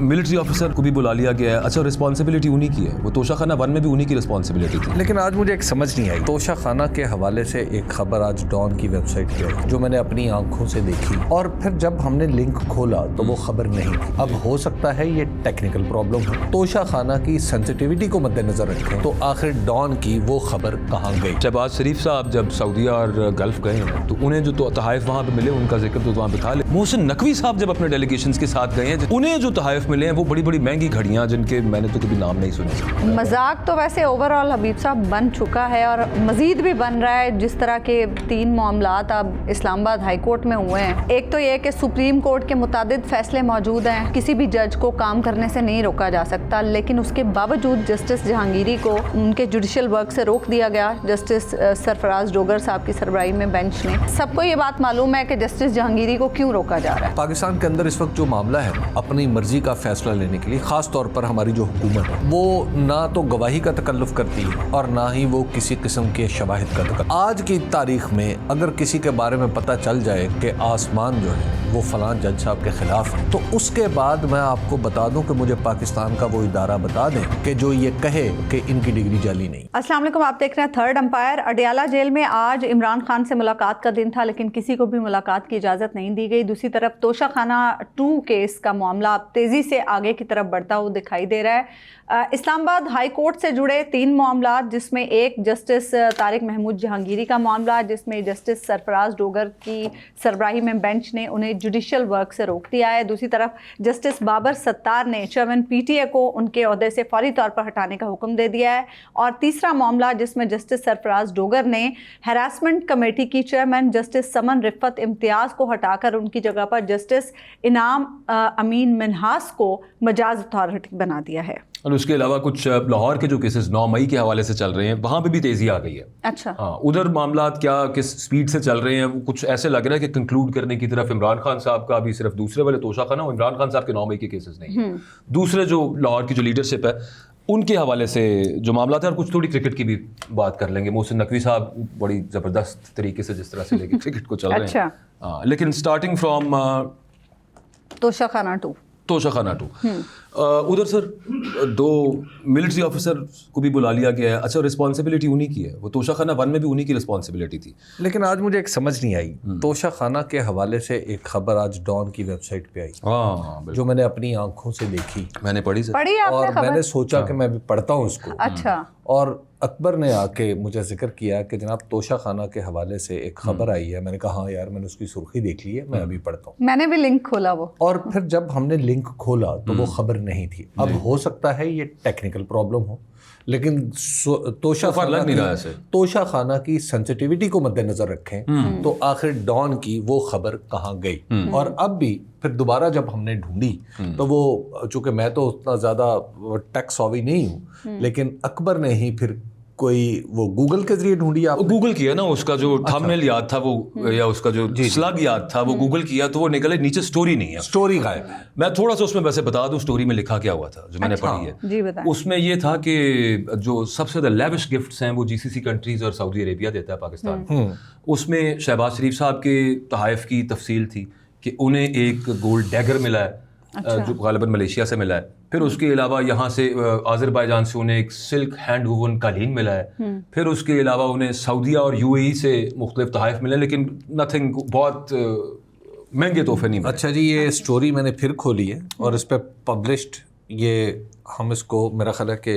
Military officer को भी बुला लिया गया है। अच्छा, रिस्पॉन्सिबिलिटी उन्हीं की है, वो तोशा खाना 1 में भी उन्हीं की रिस्पॉन्सिबिलिटी थी। लेकिन आज मुझे एक समझ नहीं आई, तोशा खाना के हवाले से एक खबर आज डॉन की वेबसाइट पे आई जो मैंने अपनी आंखों से देखी, और फिर जब हमने लिंक खोला तो वो खबर नहीं थी। अब हो सकता है ये टेक्निकल प्रॉब्लम हो, तोशा खाना की सेंसिटिविटी को मद्देनजर रखें तो आखिर डॉन की वो खबर कहाँ गई। शहबाज शरीफ साहब जब सऊदीया और गल्फ गए हैं तो उन्हें जो तहाइफ वहाँ पे मिले उनका जिक्र तो वहाँ पे था। मोहसिन नकवी साहब जब अपने डेलीगेशंस के साथ गए हैं, उन्हें जो तहाइफ मिले हैं वो बड़ी बड़ी महंगी घड़ियाँ जिनके मैंने तो कभी नाम नहीं सुने। मजाक तो वैसे ओवरऑल हबीब साहब बन चुका है और मजीद भी बन रहा है। जिस तरह के 3 मामलात अब इस्लामाबाद हाई कोर्ट में हुए हैं, एक तो ये कि सुप्रीम कोर्ट के मुतादिद फैसले मौजूद हैं, किसी भी जज को काम करने से नहीं रोका जा सकता, लेकिन उसके बावजूद जस्टिस जहांगीरी को उनके जुडिशल वर्क से रोक दिया गया जस्टिस सरफराज डोगर साहब की सरबराही में बेंच ने। सबको ये बात मालूम है कि जस्टिस जहांगीरी को क्यों रोका जा रहा है। पाकिस्तान के अंदर इस वक्त जो मामला है अपनी मर्जी का फैसला लेने के लिए, खास तौर पर हमारी जो हुकूमत है वो ना तो गवाही का तकल्लुफ़ करती है और ना ही वो किसी किस्म के शवाहिद का तकल्लुफ़। आज की तारीख में अगर किसी के बारे में पता चल जाए कि आसमान जो है वो फलां जज साहब के खिलाफ है, तो उसके बाद मैं आपको बता दूं कि मुझे पाकिस्तान का वो इदारा बता दें कि जो ये कहे कि इनकी डिग्री जाली नहीं। अस्सलाम वालेकुम, आप देख रहे हैं थर्ड एम्पायर। अडियाला जेल में आज इमरान खान से मुलाकात का दिन था, लेकिन किसी को भी मुलाकात की इजाज़त नहीं दी गई। दूसरी तरफ तोशा खाना 2 केस का मामला अब तेज़ी से आगे की तरफ बढ़ता हुआ दिखाई दे रहा है। इस्लामाबाद हाई कोर्ट से जुड़े 3 मामला, जिसमें एक जस्टिस तारिक महमूद जहांगीरी का मामला, जिसमें जस्टिस सरफराज डोगर की सरबराही में बेंच ने उन्हें जुडिशल वर्क से रोक दिया है। दूसरी तरफ जस्टिस बाबर सत्तार ने चेयरमैन PTA को उनके ओहदे से फौरी तौर पर हटाने का हुक्म दे दिया है। और तीसरा मामला जिसमें जस्टिस सरफराज डोगर ने हैरासमेंट कमेटी की चेयरमैन जस्टिस समन रिफ़त इम्तियाज़ को हटाकर उनकी जगह पर जस्टिस इनाम अमीन मिन्हास को मजाज अथॉरिटी बना दिया है। और उसके अलावा कुछ लाहौर के जो केसेस 9 मई के हवाले से चल रहे हैं, वहाँ पे भी तेज़ी आ गई है। अच्छा, हाँ, उधर मामलात क्या किस स्पीड से चल रहे हैं, वो कुछ ऐसे लग रहा है कि कंक्लूड करने की तरफ इमरान खान साहब का भी सिर्फ दूसरे वाले तोशा खाना और इमरान खान साहब के 9 मई के केसेस नहीं, दूसरे जो लाहौर की जो लीडरशिप है उनके हवाले से जो मामला है। और कुछ थोड़ी क्रिकेट की भी बात कर लेंगे। मोहसिन नकवी साहब बड़ी ज़बरदस्त तरीके से जिस तरह से लेके क्रिकेट को चल रहे हैं। हाँ, लेकिन स्टार्टिंग फ्रॉम तोशा खाना 2 उधर सर 2 मिलिट्री ऑफिसर को भी बुला लिया गया है। अच्छा, रिस्पॉन्सिबिलिटी उन्हीं की है, वो तोशा खाना 1 में भी उन्हीं की रिस्पॉन्सिबिलिटी थी। लेकिन आज मुझे एक समझ नहीं आई, तोशा खाना के हवाले से एक खबर आज डॉन की वेबसाइट पे आई, हाँ, जो मैंने अपनी आंखों से देखी। मैंने पढ़ी सर, और मैंने सोचा कि मैं भी पढ़ता हूँ उसको। अच्छा, और अकबर ने आके मुझे जिक्र किया कि जनाब तोशा खाना के हवाले से एक खबर आई है। मैंने कहा हाँ यार, मैंने उसकी सुर्खी देख ली है, मैं अभी पढ़ता हूँ। मैंने भी लिंक खोला वो, और फिर जब हमने लिंक खोला तो वो खबर नहीं थी। अब हो सकता है ये टेक्निकल प्रॉब्लम हो, लेकिन तोशा खाना की सेंसिटिविटी को मद्देनजर रखें तो आखिर डॉन की वो खबर कहाँ गई। और अब भी फिर दोबारा जब हमने ढूंढी तो वो, चूंकि मैं तो उतना ज़्यादा टेक सॉवी नहीं हूँ, लेकिन अकबर ने ही फिर कोई वो गूगल के जरिए ढूंढी। आप गूगल किया ना, उसका जो थंबनेल याद था वो, या उसका जो स्लग याद था वो गूगल किया तो वो निकले नीचे स्टोरी नहीं है, स्टोरी गायब है। मैं थोड़ा सा उसमें वैसे बता दूं स्टोरी में लिखा क्या हुआ था जो मैंने पढ़ी है जी बताएं। उसमें ये था कि जो सबसे ज़्यादा लेविश गिफ्ट्स हैं वो GCC कंट्रीज और सऊदी अरेबिया देता है पाकिस्तान। उसमें शहबाज शरीफ साहब के तहाइफ की तफसील थी कि उन्हें एक गोल्ड डैगर मिला है, जो गालिबन मलेशिया से मिला है। फिर उसके अलावा यहाँ से आज़रबाईजान से उन्हें एक सिल्क हैंड वूवन कालीन मिला है। फिर उसके अलावा उन्हें सऊदीया और UAE से मुख्तलिफ तहाइफ मिले, लेकिन नथिंग, बहुत महंगे तोहफे नहीं मिले। अच्छा जी, ये स्टोरी मैंने फिर खोली है और इस पर पब्लिश्ड, ये हम इसको मेरा ख्याल है कि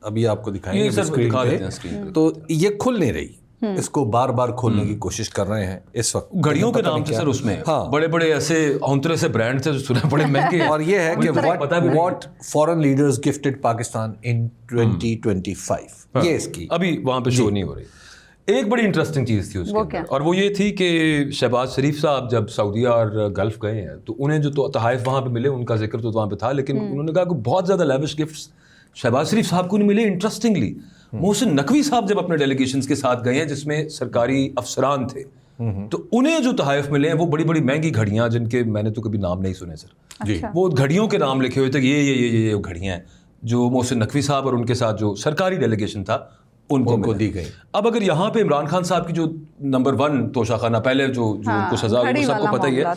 अभी आपको दिखाएंगे स्क्रीन पे, तो ये खुल नहीं रही। इसको बार बार खोलने की कोशिश कर रहे हैं इस वक्त। घड़ियों के नाम थे सर उसमें, हाँ, बड़े बड़े ऐसे औंतरे से ब्रांड थे जो सुने बड़े महंगे। और ये है कि what foreign leaders gifted Pakistan in 2025, ये इसकी अभी वहां पे शो नहीं हो रही। एक बड़ी इंटरेस्टिंग चीज़ थी उसके अंदर, और वो ये थी कि शहबाज शरीफ साहब जब सऊदीया और गल्फ गए हैं तो उन्हें जो तहाइफ वहाँ पे मिले उनका जिक्र तो वहाँ पे था, लेकिन उन्होंने कहा कि बहुत ज़्यादा लेविश गिफ्ट्स शहबाज शरीफ साहब को नहीं मिले। इंटरेस्टिंगली मोहसिन नकवी साहब जब अपने डेलीगेशंस के साथ गए हैं जिसमें सरकारी अफसरान थे, तो उन्हें जो तहाइफ मिले हैं वो बड़ी बड़ी महंगी घड़ियाँ जिनके मैंने तो कभी नाम नहीं सुने सर। अच्छा। वो घड़ियों के नाम लिखे हुए थे, ये घड़ियाँ हैं जो मोहसिन नकवी साहब और उनके साथ जो सरकारी डेलीगेशन था उनको दी गई। अब अगर यहाँ पे इमरान खान साहब की जो नंबर 1 तोशाखाना, पहले जो उनको सजा हुई वो सबको पता ही है,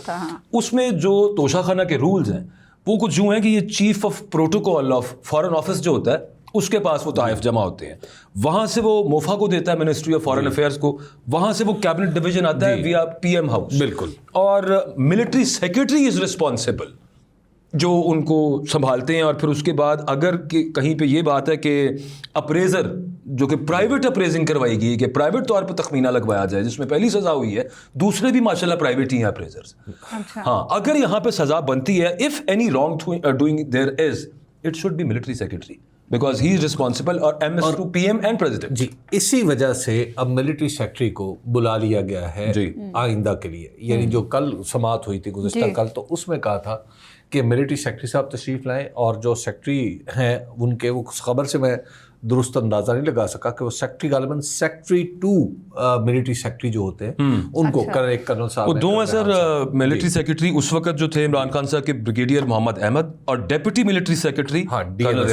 उसमें जो तोशाखाना के रूल्स हैं وہ کچھ یوں ہے کہ یہ chief of protocol of foreign office جو ہوتا ہے اس کے پاس وہ تحائف جمع ہوتے ہیں, وہاں سے وہ موفا کو دیتا ہے, منسٹری آف فارن افیئرس کو, وہاں سے وہ کیبنٹ ڈویژن آتا ہے ویا پی ایم ہاؤس. بالکل. اور ملٹری سیکرٹری از رسپانسبل جو ان کو سنبھالتے ہیں. اور پھر اس کے بعد اگر کہیں پہ یہ بات ہے کہ اپریزر جو کہ پرائیویٹ اپریزنگ کروائی گئی کہ پرائیویٹ طور پہ تخمینہ لگوایا جائے, جس میں پہلی سزا ہوئی ہے, دوسرے بھی ماشاءاللہ پرائیویٹ ہی ہیں اپریزرز. ہاں, اگر یہاں پہ سزا بنتی ہے, if any wrong doing there is, it should be military secretary because he is responsible, اور M S to P M and president. جی, اسی وجہ سے اب ملٹری سیکرٹری کو بلا لیا گیا ہے آئندہ کے لیے. یعنی جو کل سماعت ہوئی تھی گزشتہ کل, تو اس میں کہا تھا کہ ملٹری سیکرٹری صاحب تشریف لائیں, اور جو سیکرٹری ہیں ان کے, وہ خبر سے میں درست اندازہ نہیں لگا سکا کہ وہ سیکرٹری غالباً سیکرٹری ٹو ملٹری سیکرٹری جو ہوتے ہیں ان کو ایک کرنل صاحب وہ دو ہیں سر. ملٹری سیکرٹری اس وقت جو تھے عمران خان صاحب کے بریگیڈیئر محمد احمد, اور deputy military secretary colonel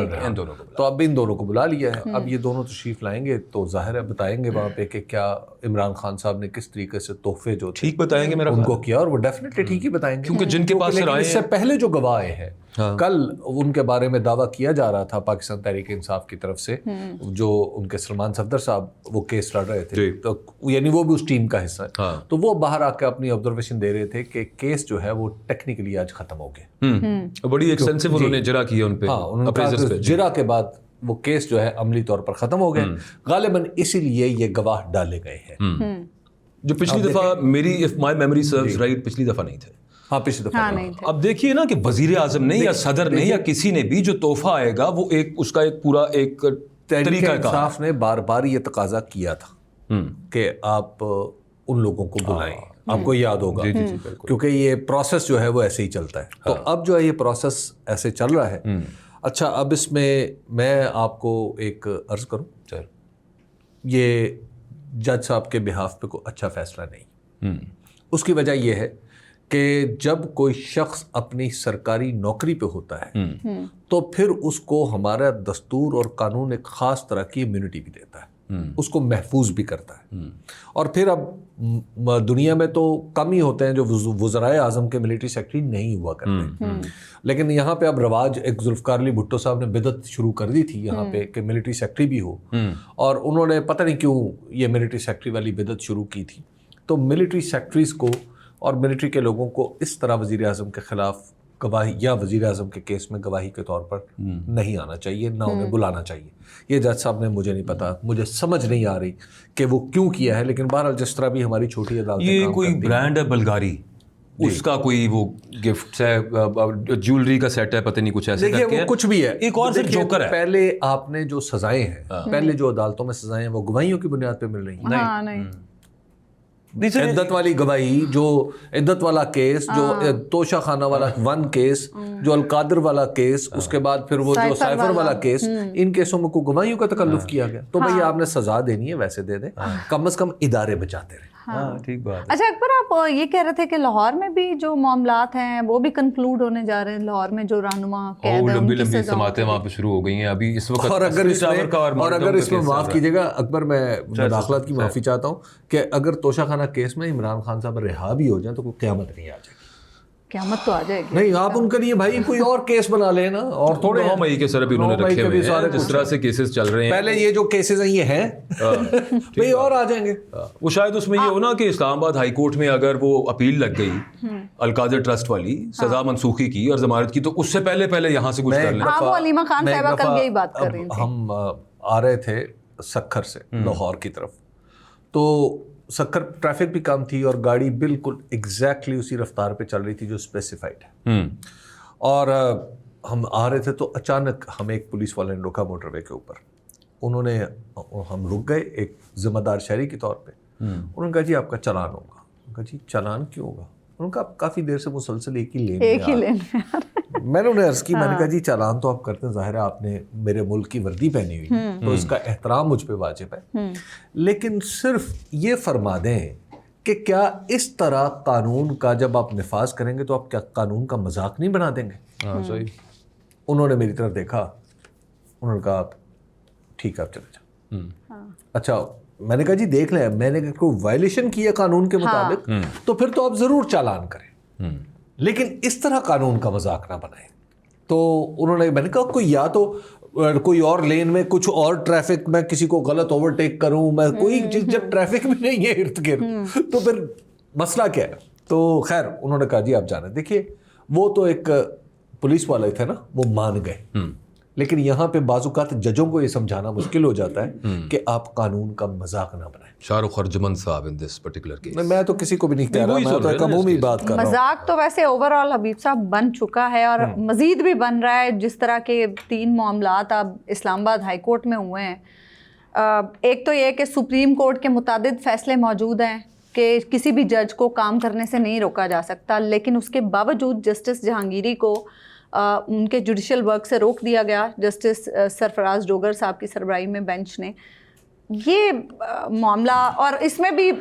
Rehan. تو اب ان دونوں کو بلا لیا ہے. اب یہ دونوں تشریف لائیں گے تو ظاہر ہے بتائیں گے وہاں پہ کہ کیا عمران خان صاحب نے کس طریقے سے تحفے جو ٹھیک بتائیں گے میرا ان کو کیا, اور وہ ڈیفینیٹلی ٹھیک ہی بتائیں گے, کیونکہ جن کے پاس اس سے پہلے جو گواہ آئے ہیں کل ان کے بارے میں دعویٰ کیا جا رہا تھا پاکستان تحریک انصاف کی طرف سے, جو ان کے سلمان صفدر صاحب وہ کیس لڑ رہے تھے, تو یعنی وہ بھی اس ٹیم کا حصہ ہے, تو وہ باہر آ کے اپنی آبزرویشن دے رہے تھے کہ کیس جو ہے وہ ٹیکنیکلی آج ختم ہو گیا. بڑی ایکسٹینسو انہوں نے جرا کیا ان پہ, جرا کے بعد وہ کیس جو ہے عملی طور پر ختم ہو گئے. غالباً اسی لیے یہ گواہ ڈالے گئے ہیں جو پچھلی دفعہ میری if my memory serves right پچھلی دفعہ نہیں تھے. ہاں, پچھلی دفعہ نہیں. اب دیکھیے نا کہ وزیر اعظم نے یا صدر نے یا کسی نے بھی جو تحفہ آئے گا وہ ایک اس کا ایک پورا ایک طریقہ انصاف نے بار بار یہ تقاضا کیا تھا کہ آپ ان لوگوں کو بلائیں. آپ کو یاد ہوگا کیونکہ یہ پروسیس جو ہے وہ ایسے ہی چلتا ہے. تو اب جو ہے یہ پروسیس ایسے چل رہا ہے. اچھا, اب اس میں آپ کو ایک عرض کروں, یہ جج صاحب کے بہاف پہ کوئی اچھا فیصلہ نہیں. اس کی وجہ یہ ہے کہ جب کوئی شخص اپنی سرکاری نوکری پہ ہوتا ہے تو پھر اس کو ہمارا دستور اور قانون ایک خاص طرح کی امیونٹی بھی دیتا ہے, اس کو محفوظ بھی کرتا ہے. اور پھر اب دنیا میں تو کم ہی ہوتے ہیں جو وزرائے اعظم کے ملٹری سیکرٹری نہیں ہوا کرتے, لیکن یہاں پہ اب رواج, ایک ذوالفقار علی بھٹو صاحب نے بدعت شروع کر دی تھی یہاں پہ کہ ملٹری سیکرٹری بھی ہو, اور انہوں نے پتہ نہیں کیوں یہ ملٹری سیکرٹری والی بدعت شروع کی تھی. تو ملٹری سیکرٹریز کو اور ملٹری کے لوگوں کو اس طرح وزیر اعظم کے خلاف گواہی یا وزیر اعظم کے کیس میں گواہی کے طور پر نہیں آنا چاہیے, نہ انہیں بلانا چاہیے. یہ جج صاحب نے, مجھے نہیں پتا, مجھے سمجھ نہیں آ رہی کہ وہ کیوں کیا ہے, لیکن بہرحال جس طرح بھی ہماری چھوٹی عدالت, یہ کوئی برانڈ ہے بلگاری, اس کا کوئی وہ گفٹ ہے, جیولری کا سیٹ ہے, پتہ نہیں کچھ ایسے کر کے, کچھ بھی ہے. ایک اور صرف جوکر ہے. پہلے آپ نے جو سزائیں ہیں, پہلے جو عدالتوں میں سزائیں ہیں وہ گواہیوں کی بنیاد پہ مل رہی ہیں. نہیں, عدت والی گواہی, جو عدت والا کیس, جو توشہ خانہ والا 1 کیس, جو القادر والا کیس, اس کے بعد پھر وہ جو سائفر والا کیس, ان کیسوں میں کو گواہیوں کا تکلف کیا گیا. تو بھئی آپ نے سزا دینی ہے ویسے دے دیں, کم از کم ادارے بچاتے رہے. ہاں ٹھیک بات. اچھا اکبر, آپ یہ کہہ رہے تھے کہ لاہور میں بھی جو معاملات ہیں وہ بھی کنکلوڈ ہونے جا رہے ہیں. لاہور میں جو رہنما قید ہیں لمبی لمبی سماعتیں وہاں پہ شروع ہو گئی ہیں ابھی اس وقت. اور اگر اس میں معاف کیجیے گا اکبر, میں مداخلت کی معافی چاہتا ہوں کہ اگر توشہ خانہ کیس میں عمران خان صاحب رہا بھی ہو جائیں تو کوئی قیامت نہیں آ جائے گی. قیامت تو آ جائے گی نہیں, آپ ان کے لیے بھائی کوئی اور کیس بنا لیں نا, اور تھوڑے 9 مئی کے سر ابھی انہوں نے رکھے ہوئے ہیں جس طرح سے کیسز چل رہے ہیں. پہلے یہ جو کیسز ہیں یہ ہیں بھئی اور آ جائیں گے. وہ شاید اس میں یہ ہونا کہ اسلام آباد ہائی کورٹ میں اگر وہ اپیل لگ گئی القادر ٹرسٹ والی سزا منسوخی کی اور ضمانت کی, تو اس سے پہلے یہاں سے کچھ کر لیں. وہ علیمہ خان صاحبہ کل یہی بات کر رہی تھیں. ہم آ رہے تھے سکھر سے لاہور کی طرف, تو سکھر ٹریفک بھی کم تھی اور گاڑی بالکل ایگزیکٹلی اسی رفتار پہ چل رہی تھی جو اسپیسیفائڈ ہے. اور ہم آ رہے تھے تو اچانک ہمیں ایک پولیس والے نے روکا موٹر وے کے اوپر. انہوں نے, ہم رک گئے ایک ذمہ دار شہری کے طور پہ. انہوں نے کہا جی آپ کا چلان ہوگا. انہوں نے کہا جی چلان کیوں ہوگا؟ انہوں نے کہا کافی دیر سے مسلسل ایک ہی لین میں نے انہیں عرض کی, میں نے کہا جی چالان تو آپ کرتے ہیں, ظاہر ہے آپ نے میرے ملک کی وردی پہنی ہوئی تو اس کا احترام مجھ پہ واجب ہے, لیکن صرف یہ فرما دیں کہ کیا اس طرح قانون کا جب آپ نفاذ کریں گے تو آپ کیا قانون کا مذاق نہیں بنا دیں گے؟ انہوں نے میری طرف دیکھا, انہوں نے کہا ٹھیک ہے آپ چلے جائیں. اچھا, میں نے کہا جی دیکھ لیں, میں نے کوئی وائلیشن کی ہے قانون کے مطابق تو پھر تو آپ ضرور چالان کریں, लेकिन इस तरह कानून का मजाक ना बनाए। तो उन्होंने, मैंने कहा कोई या तो कोई और लेन में कुछ और ट्रैफिक, मैं किसी को गलत ओवरटेक करूं, मैं कोई चीज, जब ट्रैफिक भी नहीं है इर्द गिर्द तो फिर मसला क्या है। तो खैर उन्होंने कहा जी आप जाने। देखिए वो तो एक पुलिस वाले थे ना, वो मान गए, लेकिन यहाँ पे बाजुकात जजों को ये समझाना मुश्किल हो जाता है कि आप कानून का मजाक ना बनाएं। शाहरुख अर्जुमंद साहब इन दिस पर्टिकुलर केस, मैं तो किसी को भी नहीं कह रहा, मैं तो एक अमूमी बात कर रहा हूँ। मजाक तो वैसे ओवरऑल हबीब साहब बन चुका है और मजीद भी बन रहा है। जिस तरह के 3 मामलात अब इस्लामाबाद हाई कोर्ट में हुए हैं, एक तो ये कि सुप्रीम कोर्ट के मुतादिद फैसले मौजूद हैं कि किसी भी जज को काम करने से नहीं रोका जा सकता, लेकिन उसके बावजूद जस्टिस जहांगीरी को उनके जुडिशल वर्क से रोक दिया गया जस्टिस सरफराज डोगर साहब की सरबराही में बेंच ने। ये मामला, और इसमें भी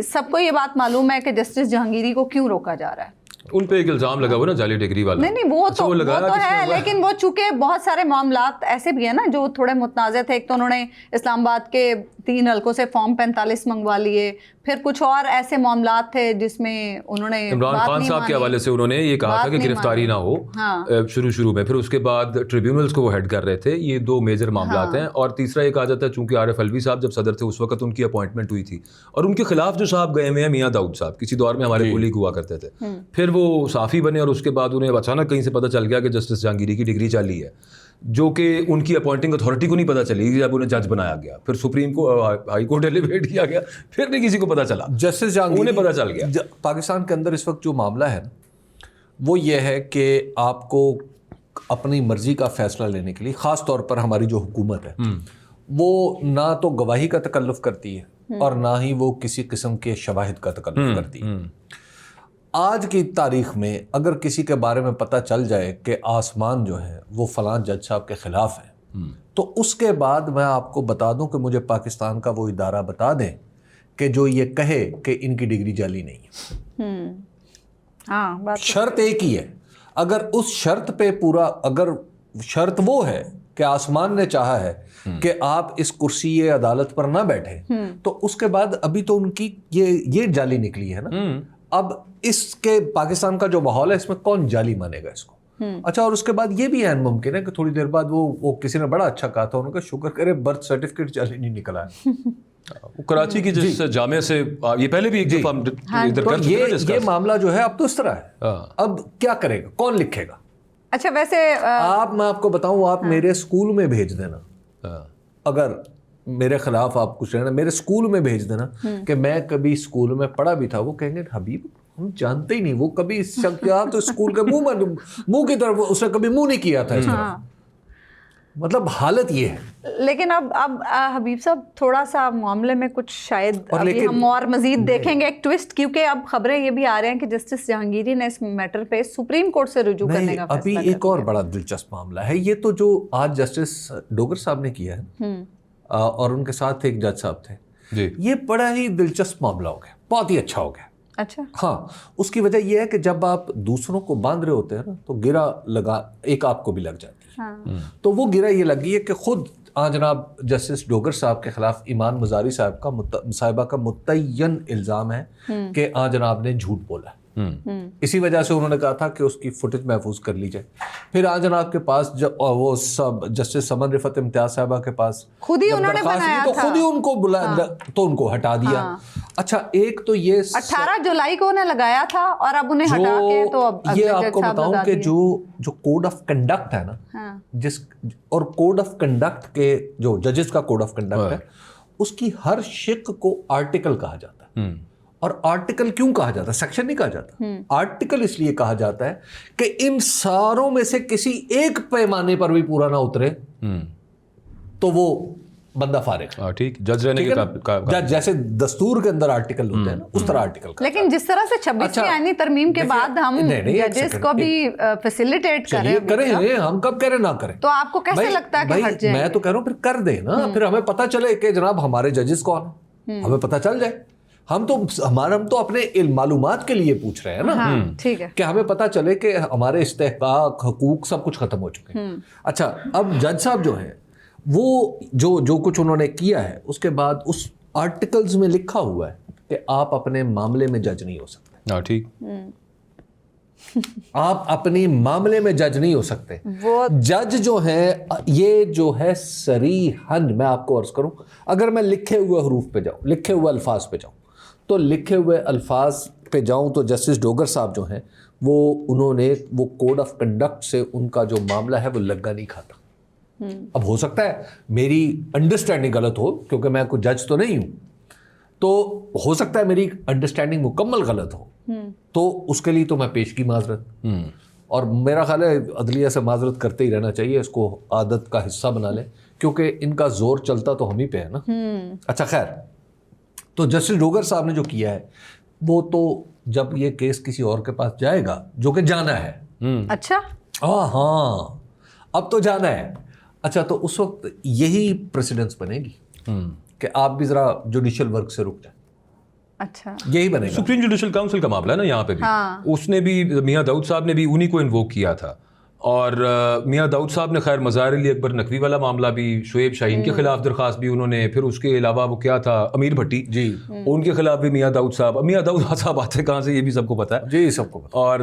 सबको ये बात मालूम है कि जस्टिस जहांगीरी को क्यों रोका जा रहा है। उन पे एक इल्जाम लगा हुआ ना जाली डिग्री वाला। नहीं वो तो है, लेकिन वो चूंकि बहुत सारे मामलात ऐसे भी है ना जो थोड़े मुतनाज़ थे। एक तो उन्होंने इस्लामाबाद के 3 हल्कों से फॉर्म 45 मंगवा लिए, फिर कुछ और ऐसे मामलात थे जिसमें उन्होंने इमरान खान साहब के हवाले से उन्होंने ये कहा था कि गिरफ्तारी ना हो शुरू में, फिर उसके बाद ट्रिब्यूनल्स को वो हेड कर रहे थे। ये 2 मेजर मामलात हैं। और तीसरा एक आ जाता है, चूंकि आरिफ अलवी साहब जब सदर थे उस वक्त उनकी अपॉइंटमेंट हुई थी और उनके खिलाफ जो साहब गए हुए हैं मियां दाऊद साहब, किसी दौर में हमारे कुलीग हुआ करते थे, फिर वो साफ़ी बने और उसके बाद उन्हें अचानक कहीं से पता चल गया कि जस्टिस जहांगीरी की डिग्री चाली है, जो कि उनकी अपॉइंटिंग अथॉरिटी को नहीं पता चली जब उन्हें जज बनाया गया। फिर सुप्रीम को हाई कोर्ट एलिवेट किया गया, फिर नहीं किसी को पता चला, जस्टिस जहांगीरी उन्हें पता चल गया। पाकिस्तान के अंदर इस वक्त जो मामला है वो ये है कि आपको अपनी मर्जी का फैसला लेने के लिए, ख़ास तौर पर हमारी जो हुकूमत है वो ना तो गवाही का तकल्लुफ़ करती है और ना ही वो किसी किस्म के शवाहिद का तकल्लुफ़ करती है। आज की तारीख में अगर किसी के बारे में पता चल जाए कि आसमान जो है वो फलां जज साहब के ख़िलाफ़ है, तो उसके बाद मैं आपको बता दूं कि मुझे पाकिस्तान का वो इदारा बता दें कि जो ये कहे कि इनकी डिग्री जाली नहीं है। हाँ, बात शर्त एक ही है। अगर उस शर्त पे पूरा, अगर शर्त वो है कि आसमान ने चाहा है कि आप इस कुर्सी ये अदालत पर ना बैठे, तो उसके बाद अभी तो उनकी ये जाली निकली है ना। अब इसके पाकिस्तान का जो माहौल है इसमें कौन जाली मानेगा इसको। अच्छा, और उसके बाद ये भी ऐन मुमकिन है कि थोड़ी देर बाद वो किसी ने बड़ा अच्छा कहा था, उन्होंने शुक्र करे बर्थ सर्टिफिकेट जाली नहीं निकला है। कराची की जिस जामे से ये पहले भी एक दफा इधर तो कर चुके हैं ये मामला जो है अब तो इस तरह है। अब क्या करेगा, कौन लिखेगा? अच्छा, वैसे मैं आपको बताऊं, आप मेरे स्कूल में भेज देना, अगर मेरे खिलाफ आप कुछ रहना, मेरे स्कूल में भेज देना कि मैं कभी स्कूल में पढ़ा भी था। वो कहेंगे हबीब हम जानते ही नहीं, वो कभी तो स्कूल के मुंह की तरफ उसने कभी मुंह नहीं किया था इस तरह। मतलब हालत ये है। लेकिन अब हबीब साहब थोड़ा सा मामले में कुछ शायद अभी हम और मजीद देखेंगे एक ट्विस्ट, क्योंकि अब खबरें ये भी आ रहे हैं कि जस्टिस जहांगीरी ने इस मैटर पे सुप्रीम कोर्ट से रुजू करने का फैसला अभी एक और बड़ा दिलचस्प मामला है। ये तो जो आज जस्टिस डोगर साहब ने किया है और उनके साथ एक जज साहब थे जी, ये बड़ा ही दिलचस्प मामला हो गया, बहुत ही अच्छा हो गया। अच्छा, हाँ, उसकी वजह यह है कि जब आप दूसरों को बांध रहे होते हैं ना, तो गिरा लगा एक आपको भी लग जाती है। हाँ। तो वो गिरा ये लगी है कि खुद जनाब जस्टिस डोगर साहब के खिलाफ ईमान मुजारी साहिबा का मुतय्यन इल्ज़ाम है कि जनाब ने झूठ बोला। इसी वजह से उन्होंने कहा था कि उसकी फुटेज महफूज कर ली जाए। फिर जनाब के पास जब वो सब जस्टिस समन रिफत इम्तियाज साहिबा के पास खुद ही उन्होंने बनाया तो था, खुद ही उनको बुलाया, तो उनको हटा दिया। अच्छा, एक तो ये 18 जुलाई को उन्हें लगाया था और अब उन्हें हटा के तो अब ये आपको बताऊं कि जो कोड ऑफ कंडक्ट है ना, जिस और कोड ऑफ कंडक्ट के जो जजेस का कोड ऑफ कंडक्ट है, उसकी हर शिक को आर्टिकल कहा जाता है। और आर्टिकल क्यों कहा जाता है, सेक्शन नहीं कहा जाता। आर्टिकल इसलिए कहा जाता है कि इन सारों में से किसी एक पैमाने पर भी पूरा ना उतरे तो वो बंदा फारिग। ठीक, जज रहने के जैसे दस्तूर के अंदर आर्टिकल होते हैं ना, उस तरह आर्टिकल। लेकिन जिस तरह से 26वीं आईनी तरमीम के बाद हम जजेस को भी फैसिलिटेट करें, हम कब करें ना करें, तो आपको कैसे लगता है कि हट जाए? मैं तो कह रहा हूं फिर कर दे ना, फिर हमें पता चले कि जनाब हमारे जजेस कौन है, हमें पता चल जाए। हम तो अपने मालूमात के लिए पूछ रहे हैं ना। ठीक है, कि हमें पता चले कि हमारे इस्तेहकाक हकूक सब कुछ खत्म हो चुके हैं। अच्छा, अब जज साहब जो है वो जो कुछ उन्होंने किया है, उसके बाद उस आर्टिकल्स में लिखा हुआ है कि आप अपने मामले में जज नहीं हो सकते। ठीक, آپ اپنی معاملے میں جج نہیں ہو سکتے. وہ جج جو ہے یہ جو ہے صریحاً میں آپ کو عرض کروں, اگر میں لکھے ہوئے حروف پہ جاؤں, لکھے ہوئے الفاظ پہ جاؤں, تو لکھے ہوئے الفاظ پہ جاؤں تو جسٹس ڈوگر صاحب جو ہیں وہ انہوں نے وہ کوڈ آف کنڈکٹ سے ان کا جو معاملہ ہے وہ لگا نہیں کھاتا. اب ہو سکتا ہے میری انڈرسٹینڈنگ غلط ہو, کیونکہ میں کوئی جج تو نہیں ہوں, تو ہو سکتا ہے میری انڈرسٹینڈنگ مکمل غلط ہو, تو اس کے لیے تو میں پیشگی معذرت, اور میرا خیال ہے عدلیہ سے معذرت کرتے ہی رہنا چاہیے, اس کو عادت کا حصہ بنا لیں, کیونکہ ان کا زور چلتا تو ہم ہی پہ ہے نا. اچھا خیر, تو جسٹس ڈوگر صاحب نے جو کیا ہے وہ تو جب یہ کیس کسی اور کے پاس جائے گا, جو کہ جانا ہے, اچھا ہاں اب تو جانا ہے, اچھا تو اس وقت یہی پریسیڈنس بنے گی کہ آپ بھی ذرا جوڈیشل ورک سے رک جائیں. اچھا یہی بنے گا. سپریم جوڈیشل کاؤنسل کا معاملہ ہے نا یہاں پہ بھی, اس نے بھی میاں داؤد صاحب نے بھی انہی کو انووک کیا تھا, اور میاں داؤد صاحب نے خیر مظاہر علی اکبر نقوی والا معاملہ بھی, شعیب شاہین کے خلاف درخواست بھی انہوں نے, پھر اس کے علاوہ وہ کیا تھا امیر بھٹی جی, ان کے خلاف بھی میاں داؤد صاحب آتے کہاں سے یہ بھی سب کو پتا ہے. جی سب کو پتا. اور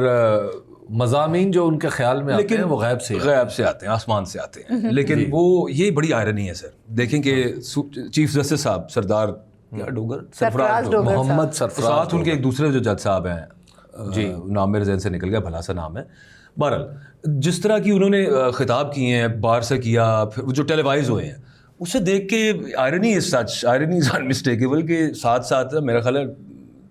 مضامین جو ان کے خیال میں آتے ہیں وہ غیب سے آتے ہیں, آسمان سے آتے ہیں. لیکن وہ یہ بڑی آئرنی ہے سر, دیکھیں کہ چیف جسٹس صاحب سردار سرفراز ڈوگر محمد سرفراز, ساتھ ان کے ایک دوسرے جو جج صاحب ہیں, جی نام میرے ذہن سے نکل گیا, بھلا سا نام ہے, بہرحال جس طرح کی انہوں نے خطاب کیے ہیں, بار سے کیا, پھر جو ٹیلی وائز ہوئے ہیں, اسے دیکھ کے آئرنی از سچ, آئرنی از انمسٹیکیبل کہ ساتھ ساتھ میرا خیال ہے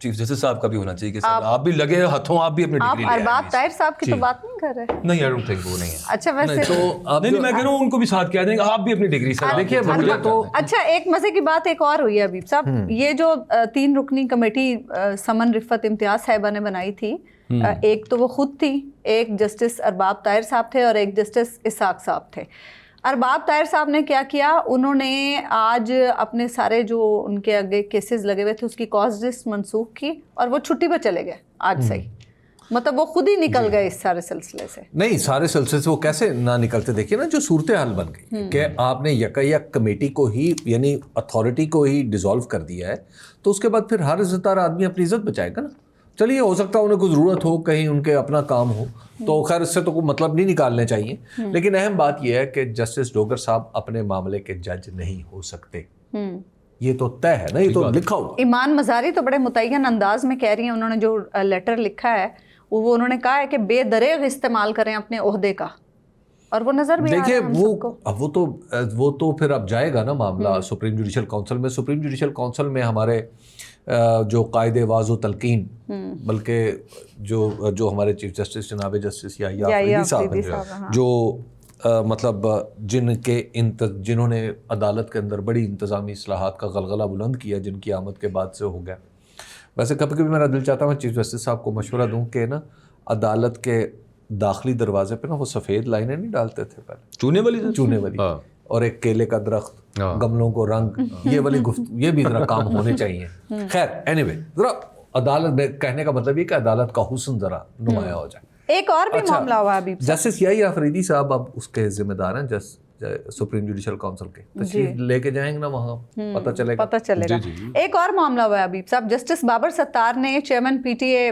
چیف جسٹس صاحب کا بھی ہونا چاہیے کہ آپ بھی لگے ہاتھوں, آپ بھی اپنی ڈگری لے آئیں. ارباب طاہر صاحب کی تو بات نہیں کر رہے. نہیں, آئی ڈونٹ تھنک وہ نہیں ہے. اچھا ویسے تو نہیں میں کہہ رہا ہوں ان کو بھی ساتھ کہہ دیں گے, آپ بھی اپنی ڈگری سے دیکھیے مجھے تو اچھا ایک مزے کی بات ایک اور ہوئی ہے حبیب صاحب, یہ جو 3 رکنی کمیٹی سمن رفت امتیاز صاحبہ نے بنائی تھی, ایک تو وہ خود تھی, ایک جسٹس ارباب طاہر صاحب تھے, اور ایک جسٹس اسحاق صاحب تھے. ارباب طاہر صاحب نے کیا کیا, انہوں نے آج اپنے سارے جو ان کے آگے کیسز لگے ہوئے تھے اس کی کاز لسٹ منسوخ کی, اور وہ چھٹی پہ چلے گئے آج سے ہی, مطلب وہ خود ہی نکل گئے اس سارے سلسلے سے. نہیں, سارے سلسلے سے وہ کیسے نہ نکلتے. دیکھیے نا جو صورتحال بن گئی کہ آپ نے یک کمیٹی کو ہی یعنی اتھارٹی کو ہی ڈیزالو کر دیا ہے, تو اس کے بعد پھر ہر عزت دار آدمی اپنی عزت بچائے گا نا. چلیے ہو سکتا ہے انہیں کوئی ضرورت ہو, کہیں ان کے اپنا کام ہو, تو خیر اس سے تو کوئی مطلب نہیں نکالنے چاہیے, لیکن اہم بات یہ ہے کہ جسٹس ڈوگر صاحب اپنے معاملے کے جج نہیں ہو سکتے. یہ تو طے ہے نا, یہ تو لکھا ہوا. ایمان مزاری تو بڑے متعین انداز میں کہہ رہی ہیں, انہوں نے جو لیٹر لکھا ہے وہ انہوں نے کہا ہے کہ بے دریغ استعمال کریں اپنے عہدے کا, اور وہ نظر بھی دیکھیے وہ تو پھر اب جائے گا نا معاملہ سپریم جوڈیشل کاؤنسل میں. سپریم جوڈیشل کاؤنسل میں ہمارے جو قائد واعظ و تلقین, بلکہ جو ہمارے چیف جسٹس جناب جسٹس یحییٰ آفریدی صاحب ہیں, جو مطلب جنہوں نے عدالت کے اندر بڑی انتظامی اصلاحات کا غلغلہ بلند کیا, جن کی آمد کے بعد سے ہو گیا. ویسے کبھی کبھی میرا دل چاہتا ہے میں چیف جسٹس صاحب کو مشورہ دوں کہ نا عدالت کے داخلی دروازے پہ نا وہ سفید لائنیں نہیں ڈالتے تھے پہلے, چونے والی, اور ایک کیلے کا درخت, گملوں کو رنگ, یہ والی یہ بھی ذرا کام ہونے چاہیے. خیر اینی وے, ذرا عدالت کہنے کا مطلب یہ کہ عدالت کا حسن ذرا نمایاں ہو جائے. ایک اور بھی معاملہ ہوا ابھی, جسٹس یحییٰ آفریدی صاحب اب اس کے ذمہ دار ہیں سپریم جوڈیشل کاؤنسل کے, تشریف لے کے جائیں گے نا وہاں, پتہ چلے گا. ایک اور معاملہ ہوا ہے حبیب صاحب, جسٹس بابر ستار نے chairman P T A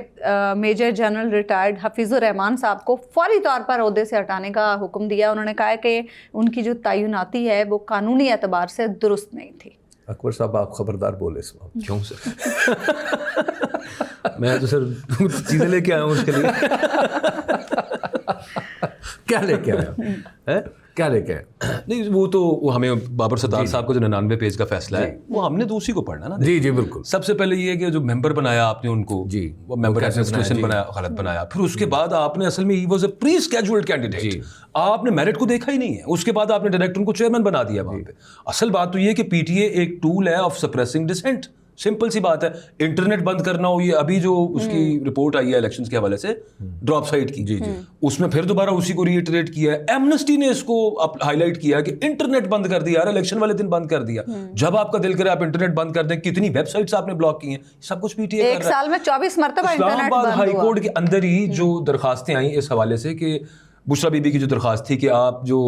major general retired Hafeez ur Rahman sahib کو فوری طور پر عہدے سے ہٹانے کا حکم دیا. انہوں نے کہا ہے کہ ان کی جو تعیناتی ہے وہ قانونی اعتبار سے درست نہیں تھی. اکبر صاحب آپ خبردار بولے اس وقت. کیوں سر؟ میں تو سر چیزیں لے کے آیا ہوں اس کے لیے. کیا لے کے آیا؟ کیا لے کے آیا؟ نہیں وہ تو ہمیں بابر ستار صاحب کا جو 99 پیج کا فیصلہ ہے وہ ہم نے تو اسی کو پڑھنا نا. جی بالکل. سب سے پہلے یہ کہ جو ممبر بنایا آپ نے ان کو, وہ ممبر ایڈمنسٹریشن بنایا, غلط بنایا. پھر اس کے بعد آپ نے اصل میں ہی was a pre scheduled candidate, آپ نے میرٹ کو دیکھا ہی نہیں ہے. اس کے بعد آپ نے ڈائریکٹ ان کو چیئرمین بنا دیا وہاں پہ. اصل بات تو یہ کہ پی ٹی اے ایک ٹول ہے آف سپریسنگ ڈسینٹ. سمپل سی بات ہے, انٹرنیٹ بند کرنا ہو, یہ ابھی جو اس کی رپورٹ آئی ہے الیکشنز کے حوالے سے ڈراپ سائٹ کی, اس میں پھر دوبارہ اسی کو ریٹریٹ کیا ہے. ایمنسٹی نے اس کو ہائی لائٹ کیا کہ انٹرنیٹ بند کر دیا, الیکشن والے دن بند کر دیا. جب آپ کا دل کرے آپ انٹرنیٹ بند کر دیں. کتنی ویب سائٹس آپ نے بلاک کی ہیں, سب کچھ پی ٹی اے ایک سال میں 24 مرتبہ اسلام آباد ہائی کورٹ کے اندر ہی جو درخواستیں آئیں اس حوالے سے کہ बुशरा बीबी की जो दरख्वास्त थी कि आप जो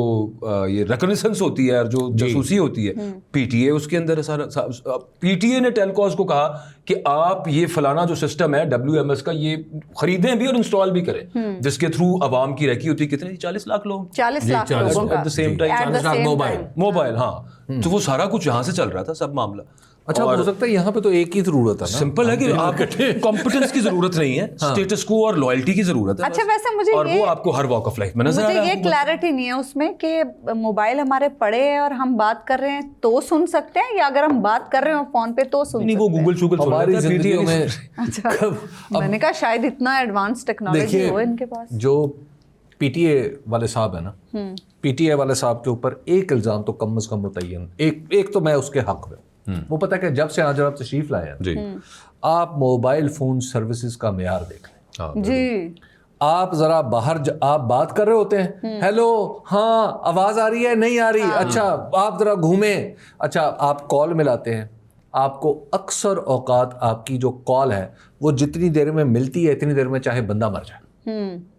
ये रिकनेसेंस होती है और जो जासूसी होती है, पीटीए उसके अंदर सारा, पीटीए ने टेलकॉस को कहा कि आप ये फलाना जो सिस्टम है WMS का ये खरीदें भी और इंस्टॉल भी करें, जिसके थ्रू अवाम की रैकी होती है कितने 40 लाख लोग, 40 लाख लोगों का at the same time, 40 lakh mobile. हाँ, तो वो सारा कुछ यहाँ से चल रहा था सब मामला। अच्छा, हो सकता है यहाँ पे तो एक ही जरूरत है ना, सिंपल है कि आपको कॉम्पिटेंस की जरूरत नहीं है, स्टेटस को और लॉयल्टी की जरूरत है। अच्छा, वैसे मुझे और वो आपको हर वॉक ऑफ लाइफ में नजर आ रहा है। ये क्लैरिटी नहीं है उसमें कि मोबाइल हमारे पड़े हैं और हम बात कर रहे हैं तो सुन सकते हैं, या अगर हम बात कर रहे हो फोन पे तो सुन नहीं, वो गूगल शूगल हमारी जिंदगियों में। अच्छा, मैंने कहा शायद इतना एडवांस टेक्नोलॉजी हो इनके पास। जो पीटीए वाले साहब है ना, पीटीए वाले साहब के ऊपर एक इल्जाम तो कम से कम मुतय्यन, एक तो मैं उसके हक में, वो पता है कि जब से आज आप तशरीफ लाए हैं जी, आप मोबाइल फोन सर्विसेज का मेयार देख लें जी। आप जरा बाहर आप बात कर रहे होते हैं, हेलो हाँ आवाज आ रही है, नहीं आ रही, अच्छा आप जरा घूमें, अच्छा आप कॉल मिलाते हैं, आपको अक्सर औकात आपकी जो कॉल है वो जितनी देर में मिलती है इतनी देर में चाहे बंदा मर जाए।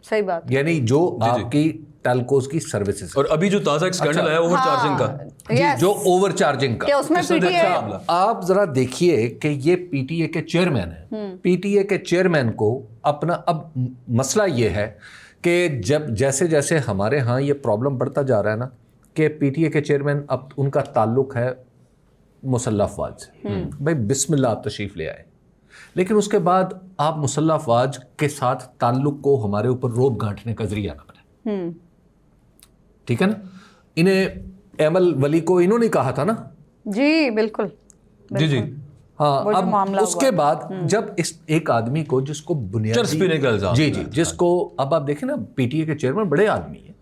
सही बात। यानी जो आपकी टेलकोस की सर्विसेज, और अभी जो ताजा एक स्कैंडल आया ओवर चार्जिंग का, Yes. जो ओवर चार्जिंग का, उसमें पीटीए आप जरा देखिए कि ये पीटीए के चेयरमैन है, पीटीए के चेयरमैन को अपना, अब मसला ये है कि जब जैसे जैसे हमारे यहाँ ये प्रॉब्लम बढ़ता जा रहा है ना कि पीटीए के चेयरमैन अब उनका ताल्लुक है मुसल्लह अफवाज से, भाई बिस्मिल्लाह आप तशरीफ ले आए, लेकिन उसके बाद आप मुसल्लह अफवाज के साथ ताल्लुक को हमारे ऊपर रोब गांठने का जरिया ना बने, ठीक है ना। इन्हें एमल वली को इन्होंने कहा था ना, जी बिल्कुल, जी जी, हाँ, वो जो मामला अब उसके बाद जब इस एक आदमी को जिसको चर्च पीने का इल्जाम, जी जी, जिसको अब आप देखें ना, पीटीए के चेयरमैन बड़े आदमी हैं,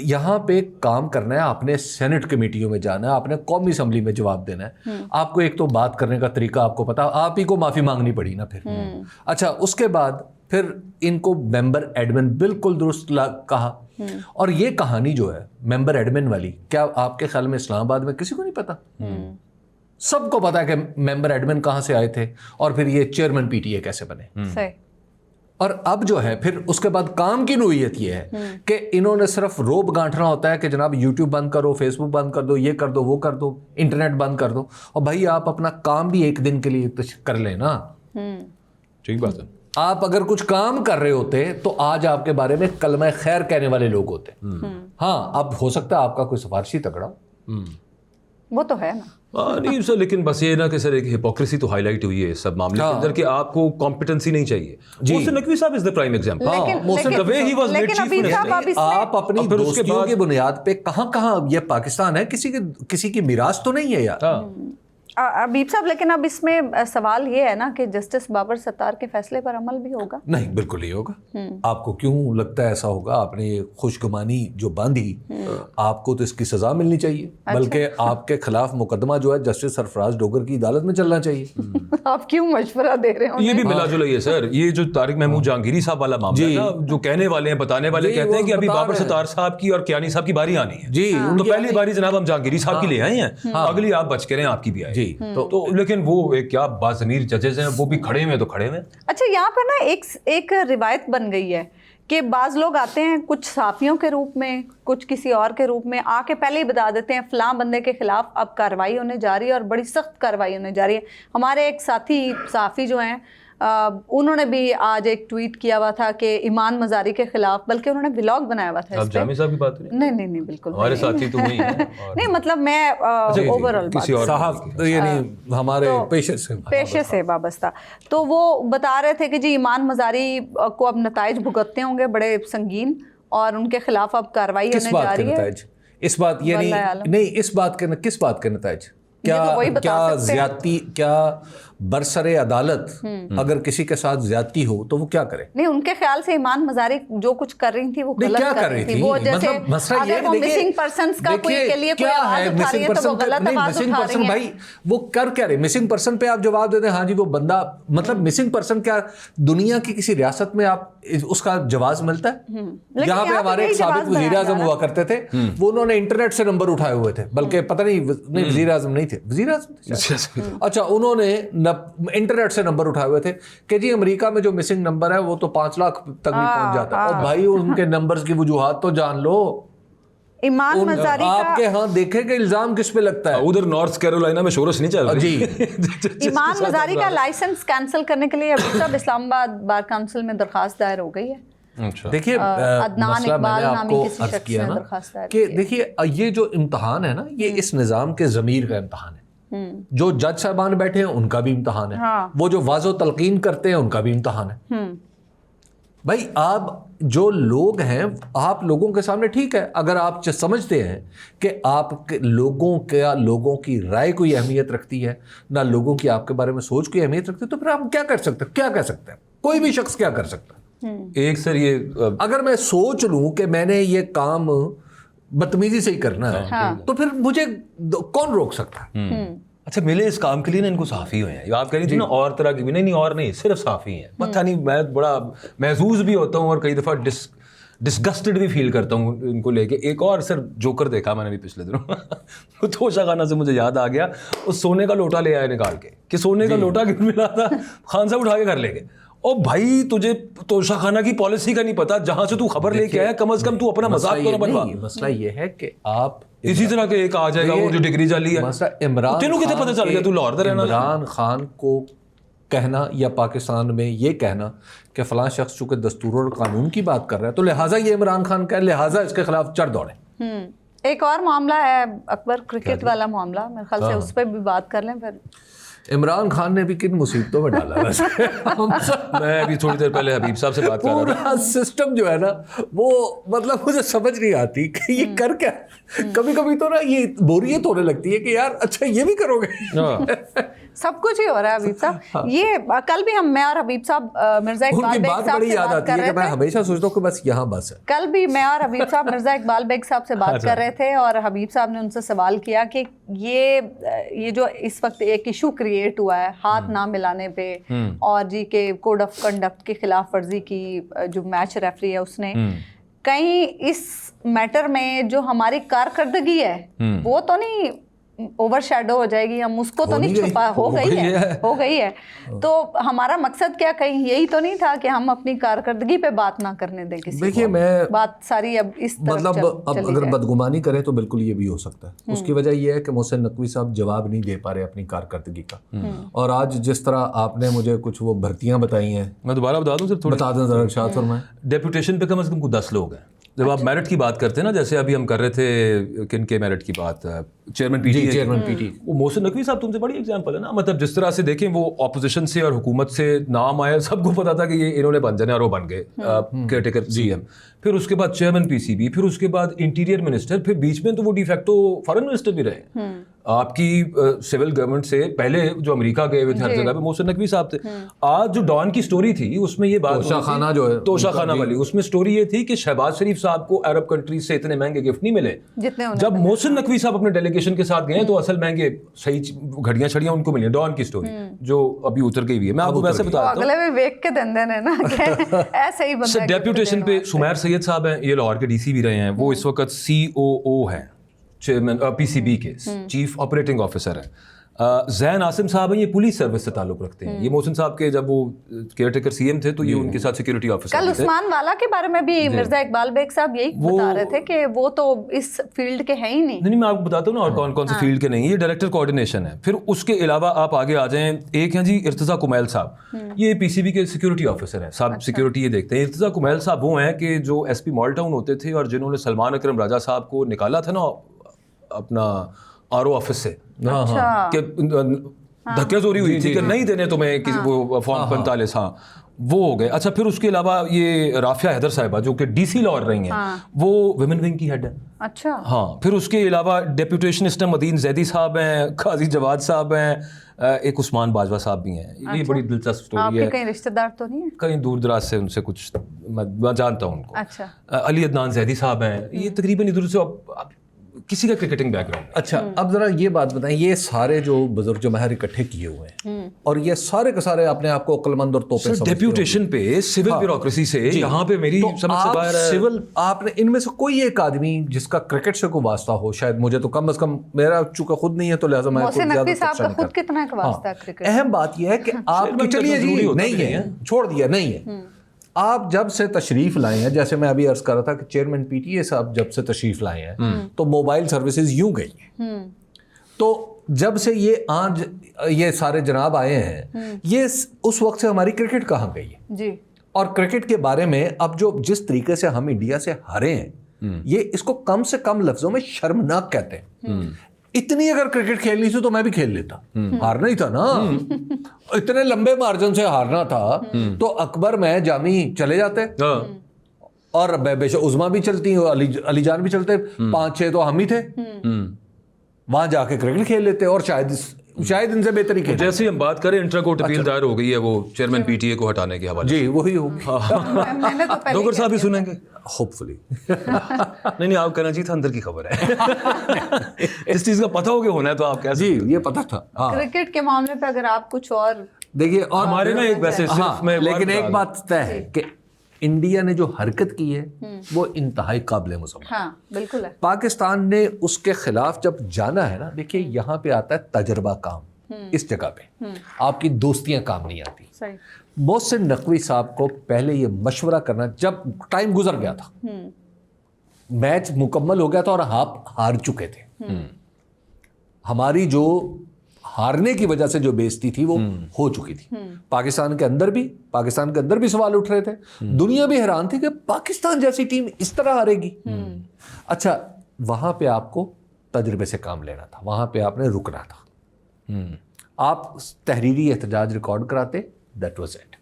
यहाँ पे काम करना है, आपने सेनेट कमेटियों में जाना है, आपने कौमी असम्बली में जवाब देना है, आपको एक तो बात करने का तरीका आपको पता, आप ही को माफी मांगनी पड़ी ना फिर। अच्छा, उसके बाद फिर इनको मेंबर एडमिन, बिल्कुल दुरुस्त कहा, और ये कहानी जो है मेंबर एडमिन वाली, क्या आपके ख्याल में इस्लामाबाद में किसी को नहीं पता? सबको पता है कि मेंबर एडमिन कहाँ से आए थे और फिर ये चेयरमैन पीटीए कैसे बने। सही। और अब जो है फिर उसके बाद काम की नोयत ये है कि इन्होंने सिर्फ रोब गांठना होता है कि जनाब यूट्यूब बंद करो, फेसबुक बंद कर दो, ये कर दो, वो कर दो, इंटरनेट बंद कर दो, और भाई आप अपना काम भी एक दिन के लिए कर लें ना। ठीक बात है। आप अगर कुछ काम कर रहे होते तो आज आपके बारे में कलमा खैर कहने वाले लोग होते। हाँ, अब हो सकता है आपका कोई सिफारशी तगड़ा हो, वो तो है ना। नहीं सर, लेकिन बस ये ना कि सर एक हिपोक्रेसी तो हाईलाइट हुई है इस सब मामले के अंदर कि आपको कॉम्पिटेंसी नहीं चाहिए। मोहसिन नकवी साहब इज द प्राइम एग्जांपल। आप अपनी दोस्तियों की बुनियाद पे कहाँ ये पाकिस्तान है, किसी की मिराज तो नहीं है यार। अबीब साहब, लेकिन अब इसमें सवाल ये है ना कि जस्टिस बाबर सत्तार के फैसले पर अमल भी होगा? नहीं, बिल्कुल नहीं होगा। आपको क्यों लगता है ऐसा होगा? आपने ये खुशगुमानी जो बांधी, आपको तो इसकी सजा मिलनी चाहिए। अच्छा। बल्कि आपके खिलाफ मुकदमा जो है जस्टिस सरफराज डोगर की अदालत में चलना चाहिए। आप क्यों मशवरा दे रहे हो? ये भी मिला जुला है सर। ये जो तारिक महमूद जहांगीरी साहब वाला मामला है ना, जो कहने वाले हैं, बताने वाले कहते हैं कि अभी बाबर सत्तार साहब की और कियानी साहब की बारी आनी है जी। तो पहली बारी जनाब हम जहांगीरी साहब की ले आए हैं, अगली आप बच के रहें, आपकी भी आए। तो लेकिन वो एक क्या बाज़मीर जजेस हैं, वो भी खड़े हुए तो खड़े हुए। अच्छा, यहाँ पर ना एक रिवायत बन गई है कि बाज़ लोग आते हैं कुछ साफियों के रूप में, कुछ किसी और के रूप में, आके पहले ही बता देते हैं फलां बंदे के खिलाफ अब कार्रवाई होने जा रही है और बड़ी सख्त कार्रवाई होने जा रही है। हमारे एक साथी साफ़ी जो हैं, उन्होंने भी आज एक ट्वीट किया हुआ था कि ईमान मजारी के खिलाफ, बल्कि उन्होंने व्लॉग बनाया हुआ था। आप जामी साहब की बात करें? नहीं बिल्कुल हमारे साथी तो वही हैं। नहीं, मतलब मैं ओवरऑल किसी और साहब यानी हमारे पेशे से वाबस्ता। तो वो बता रहे थे कि जी ईमान मजारी को अब नताइज भुगतने होंगे बड़े संगीन, और उनके खिलाफ अब कार्रवाई होने जा रही है। इस बात ये नहीं, इस बात के किस बात के नताइज? क्या ज्यादती, क्या बरसरे अदालत अगर किसी के साथ ज्यादती हो तो वो क्या करे? नहीं, उनके ख्याल से ईमान मजारी जो कुछ कर रही थी वो गलत कर रही थी। वो जैसे अगर वो मिसिंग पर्सन्स का कोई के लिए कोई आवाज उठा रही है तो वो गलत आवाज उठा रही है। भाई वो कर क्या रहे? मिसिंग पर्सन पे आप जवाब देते हैं हाँ जी वो बंदा, मतलब मिसिंग पर्सन क्या दुनिया की किसी रियासत में आप उसका जवाब मिलता है? यहाँ पे हमारे एक साबिक वजीर आजम हुआ करते थे, वो उन्होंने इंटरनेट से नंबर उठाए हुए थे, बल्कि पता नहीं वजीर आजम नहीं थे, वजीर आजम। अच्छा, उन्होंने इंटरनेट से नंबर उठाए हुए थे कि जी अमेरिका में जो मिसिंग नंबर है वो तो 5 लाख तक भी पहुंच जाता है। और भाई उनके नंबर्स की वजूहात तो जान लो। ईमान मजारी का आपके यहाँ देखे कि इल्जाम किस पे लगता है? उधर नॉर्थ कैरोलिना में शोरश नहीं चल रही जी। ईमान मजारी का लाइसेंस कैंसिल करने के लिए अभी सब इस्लामाबाद बार काउंसिल में दरखास्त दायर हो गई है। अच्छा। देखिए अदनान मसला इकबाल मैंने नामी आपको किसी अर्ज शख्स किया ने ना दरखास्त दायर कि देखिए ये जो इम्तहान है ना ये इस निज़ाम के ज़मीर का इम्तहान है। जो जज साहबान बैठे हैं उनका भी इम्तहान है। हाँ। वो जो वाज़ो तलकीन करते हैं उनका भी इम्तहान है। भाई आप जो लोग हैं आप लोगों के सामने ठीक है, अगर आप समझते हैं कि आप लोगों की राय कोई अहमियत रखती है ना लोगों की आपके बारे में सोच कोई अहमियत रखती है, तो फिर आप क्या कर सकते हैं? क्या कह सकते हैं? कोई भी शख्स क्या कर सकता है? एक सर ये अगर मैं सोच लूं कि मैंने ये काम बदतमीजी से ही करना है तो फिर मुझे कौन रोक सकता है? अच्छा मिले इस काम के लिए ना इनको सहाफ़ी हुए हैं। आप कह रही थी ना और तरह की भी नहीं और नहीं सिर्फ सहाफ़ी हैं। पता नहीं मैं बड़ा महसूस भी होता हूँ और कई दफ़ा डिस्गस्टेड भी फील करता हूँ इनको लेके। एक और सर जोकर देखा मैंने भी पिछले दिनों तोशा खाना से मुझे याद आ गया, उस सोने का लोटा ले आया निकाल के कि सोने का लोटा किन मिला था, खान साहब उठा के घर ले गए। ओ भाई तुझे तोशा खाना की पॉलिसी का नहीं पता, जहां से तू खबर लेके आया कम से कम तू अपना मजाक तो ना बनवा। मसला ये है कि आप इसी तरह के एक आ जाएगा वो जो डिग्री जाली है। मसला इमरान तेनों कितने पता चल गया तू लाहौर रहना? इमरान खान को कहना या पाकिस्तान में ये कहना कि फलां शख्स चूंकि दस्तूर और कानून की बात कर रहा है तो लिहाजा ये इमरान खान का लिहाजा इसके खिलाफ चढ़ दौड़े। एक और मामला है अकबर, क्रिकेट वाला मामला, मेरे ख्याल से उस पर भी बात कर लें फिर। इमरान खान ने भी किन मुसीबतों में डाला वैसे मैं अभी थोड़ी देर पहले हबीब साहब से बात कर रहा था। पूरा सिस्टम जो है ना वो मतलब मुझे समझ नहीं आती कि ये कर क्या। कभी कभी तो ना ये बोरियत होने लगती है कि यार अच्छा ये भी करोगे। सब कुछ ही हो रहा है हबीब साहब। ये कल भी मैं और हबीब साहब मिर्जा इकबाल उनकी बेग बात साहब बड़ी से याद बात आती कर है रहे कि मैं थे। हमेशा सोचता हूँ कि बस यहाँ बस है। कल भी मैं और हबीब साहब मिर्जा इकबाल बेग साहब से बात कर रहे थे और हबीब साहब ने उनसे सवाल किया कि ये जो इस वक्त एक इशू क्रिएट हुआ है हाथ ना मिलाने पे और जी के कोड ऑफ कंडक्ट की खिलाफ वर्जी की जो मैच रेफरी है उसने, कहीं इस मैटर में जो हमारी कारकर्दगी है वो तो नहीं ओवर शैडो हो जाएगी, हम उसको तो नहीं छुपा हो गई है। तो हमारा मकसद क्या कहीं यही तो नहीं था कि हम अपनी कारकर्दगी पे बात ना करने दें किसी देखिए को? मैं बात सारी अब इस तरफ मतलब अब चली अगर जाए। बदगुमानी करें तो बिल्कुल ये भी हो सकता है। उसकी वजह ये है कि मोहसिन नकवी साहब जवाब नहीं दे पा रहे अपनी कारकर्दगी का। और आज जिस तरह आपने मुझे कुछ वो भर्तियां बताई हैं, मैं दोबारा बता दूं सर, बता दें जरा इरशाद फरमाएं। डेपुटेशन पे कम से कम 10 लोग हैं। जब आप मेरिट की बात करते हैं ना, जैसे अभी हम कर रहे थे किन के मेरिट की बात, चेयरमैन पीटी, वो मोहसिन नकवी साहब तुमसे बड़ी एग्जांपल है ना। मतलब जिस तरह से देखें वो ऑपोजिशन से और हुकूमत से नाम आया, सबको पता था कि ये इन्होंने बन जाना और वो बन गए केयरटेकर सीएम, फिर उसके बाद चेयरमैन पीसीबी, फिर उसके बाद इंटीरियर मिनिस्टर, फिर बीच में तो वो डिफेक्टो फॉरेन मिनिस्टर भी रहे। आपकी सिविल गवर्नमेंट से पहले जो अमेरिका गए हुए थे हर जगह पे मोहसिन नकवी साहब थे। आज जो डॉन की स्टोरी थी उसमें ये बात तोशाखाना जो है, तोशाखाना वाली, उसमें स्टोरी ये थी कि शहबाज शरीफ साहब को अरब कंट्रीज से इतने महंगे गिफ्ट नहीं मिले जितने जब मोहसिन नकवी साहब अपने डेलीगेशन के साथ गए तो असल महंगे सही घड़ियां छड़ियां उनको मिली। डॉन की स्टोरी जो अभी उतर गई हुई है, मैं आपको वैसे बता देता हूं। अगले में वेख के देंदे ने ना कि ऐसे ही बंदा डेप्यूटेशन पे सुमैर सैयद साहब हैं, ये लाहौर के डीसी भी रहे हैं, वो इस वक्त COO हैं चेयरमैन PCB के, चीफ ऑपरेटिंग ऑफिसर हैं। जैन आसिम साहब हैं, ये पुलिस सर्विस से ताल्लुक रखते हैं। ये मोहसिन साहब के जब वो केयरटेकर सीएम थे तो ये उनके साथ सिक्योरिटी ऑफिसर कल उस्मान वाला के बारे में भी मिर्जा इकबाल बेग साहब यही बता रहे थे कि वो तो इस फील्ड के हैं ही नहीं। नहीं, मैं आपको बताता हूँ ना और कौन कौन से फील्ड के नहीं। ये डायरेक्टर कोऑर्डिनेशन है। फिर उसके अलावा आप आगे आ जाएं, एक हैं जी इर्तजा कुमैल साहब, ये PCB के सिक्योरिटी ऑफिसर हैं, साहब सिक्योरिटी ये देखते हैं। इर्तजा कुमैल साहब वो हैं कि जो SP मॉल टाउन होते थे और जिन्होंने सलमान अकरम राजा साहब को निकाला था ना अपना RO ऑफिस से, कि धक्के जोरी हुई थी कि नहीं देने तुम्हें किसी वो फॉर्म 45। हाँ, वो हो गए। अच्छा, फिर उसके अलावा ये राफिया हैदर साहिबा जो कि DC लाहौर रही हैं, वो विमेन विंग की हेड है। अच्छा, हाँ। फिर उसके अलावा डेप्यूटेशनिस्ट मदीन जैदी साहब हैं, काजी जवाद साहब हैं, एक उस्मान बाजवा साहब भी हैं। ये बड़ी दिलचस्प स्टोरी है। कहीं रिश्तेदार तो नहीं है? कहीं दूर दराज से उनसे कुछ मैं जानता हूँ उनको। अच्छा। अली अदनान जैदी साहब हैं, ये तकरीबन इधर से किसी का क्रिकेटिंग बैकग्राउंड। अच्छा, अब जरा ये बात बताएं, ये सारे जो बुजुर्ग जमाहर इकट्ठे किए हुए हैं और ये सारे के सारे अपने आप को अक्लमंद और तोपे समझते डेप्यूटेशन पे सिविल ब्यूरोक्रेसी से यहाँ पे मेरी तो समझ से आप बाहर है। सिविल, आपने इनमें से कोई एक आदमी जिसका क्रिकेट से कोई वास्ता हो, शायद मुझे तो कम से कम, मेरा चूंकि खुद नहीं है तो लिहाजा मैं कुछ मोहसिन ज्यादा नकवी साहब चर्चा का नहीं खुद करता। कितना का वास्ता है क्रिकेट? अहम बात यह है कि आपकी, चलिए जी, नहीं है, छोड़ दिया, नहीं है। आप जब से तशरीफ लाए हैं, जैसे मैं अभी अर्ज कर रहा था कि चेयरमैन पीटीए साहब जब से तशरीफ लाए हैं तो मोबाइल सर्विसेज यूं गई हैं। तो जब से ये आज ये सारे जनाब आए हैं, ये उस वक्त से हमारी क्रिकेट कहाँ गई है जी। और क्रिकेट के बारे में अब जो जिस तरीके से हम इंडिया से हारे हैं, ये इसको कम से कम लफ्जों में शर्मनाक कहते हैं। इतनी अगर क्रिकेट खेलनी थी तो मैं भी खेल लेता, हारना ही था ना, इतने लंबे मार्जिन से हारना था तो अकबर में जामी चले जाते और बेशक उज़मा भी चलती, अली जान भी चलते, 5-6 तो हम ही थे, वहां जाके क्रिकेट खेल लेते और शायद इनसे बेहतर ही खेल। जैसे ही हम बात करें, इंट्रा कोर्ट अपील दायर हो गई है वो चेयरमैन पीटीए को हटाने के हवाले। जी, वही होगी। मैंने तो पहले डोगर साहब भी सुनेंगे होपफुली। नहीं आप कहना चाहिए था, अंदर की खबर है। इस चीज का पता हो कि होना है तो आप कैसे? जी, ये पता था। हाँ, क्रिकेट के मामले पे अगर आप कुछ और देखिए, और हमारे ना एक वैसे सिर्फ मैं लेकिन एक बात तय है कि इंडिया ने जो हरकत की है वो इंतहाई काबिल मुसम्मत। हाँ बिल्कुल है। पाकिस्तान ने उसके खिलाफ जब जाना है ना, देखिए यहाँ पे आता है तजर्बा काम, इस जगह पे आपकी दोस्तियां काम नहीं आती। सही। मोहसिन नकवी साहब को पहले ये मशवरा करना, जब टाइम गुजर गया था, मैच मुकम्मल हो गया था और आप हार चुके थे, हमारी जो हारने की वजह से जो बेइज्जती थी वो हो चुकी थी। पाकिस्तान के अंदर भी सवाल उठ रहे थे, दुनिया भी हैरान थी कि पाकिस्तान जैसी टीम इस तरह हारेगी। अच्छा, वहां पे आपको तजर्बे से काम लेना था, वहां पे आपने रुकना था। आप तहरीरी एहतजाज रिकॉर्ड कराते, दैट वाज इट।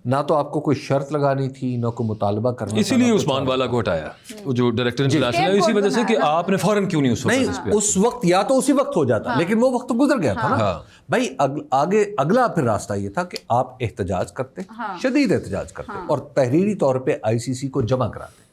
ना तो आपको कोई शर्त लगानी थी, ना कोई मुतालबा करना। इसीलिए उस्मान वाला को हटाया, वो जो डायरेक्टर इंटरनेशनल है, इसी वजह से कि आपने फौरन क्यों नहीं उस वक्त इस पे? उस वक्त या तो उसी वक्त हो जाता, लेकिन वो वक्त तो गुजर गया था ना भाई। आगे अगला फिर रास्ता ये था कि आप एहतजाज करते, शदीद एहतजाज करते और तहरीरी तौर पे आईसीसी को जमा कराते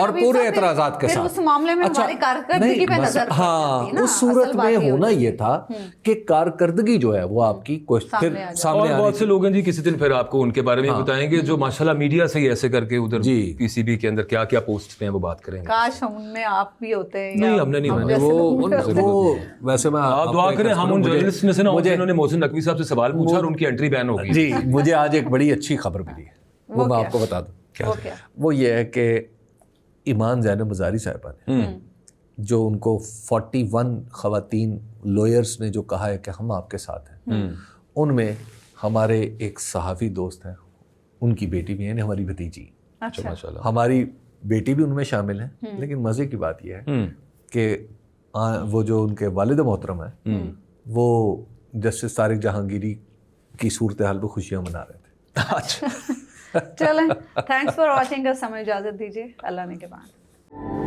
और पूरे एतराजात के साथ। उस मामले में हमारी कारकर्दगी पे नजर हाँ, उस सूरत में होना ये था कि कारकर्दगी जो है वो आपकी फिर सामने और बहुत से लोग हैं जी, किसी दिन फिर आपको उनके बारे में बताएंगे जो माशाल्लाह मीडिया से ही ऐसे करके उधर पीसीबी के अंदर क्या क्या पोस्ट पे हैं वो बात करेंगे। काश उनमें आप भी होते। नहीं, हमने नहीं माने वो वैसे मैं आप दुआ करें हम उन जर्नलिस्ट में से ना, जिन्होंने मोहसिन नकवी साहब से सवाल पूछा और उनकी एंट्री बैन हो गई। जी, मुझे आज एक बड़ी अच्छी खबर मिली है, वो मैं आपको बता दूं। वो ये है कि ईमान ज़ैनब मज़ारी साहिबा ने जो उनको 41 ख़वातीन लॉयर्स ने जो कहा है कि हम आपके साथ हैं, उनमें हमारे एक सहाफ़ी दोस्त हैं, उनकी बेटी भी है, हमारी भतीजी। अच्छा, माशाल्लाह हमारी बेटी भी उनमें शामिल है। लेकिन मज़े की बात यह है कि वो जो उनके वालिद मोहतरम है वो जस्टिस तारिक जहांगीरी की सूरत हाल पर खुशियाँ मना रहे थे। अच्छा चलें, थैंक्स फॉर वॉचिंग। समय इजाज़त दीजिए, अल्लाह ने के बाद।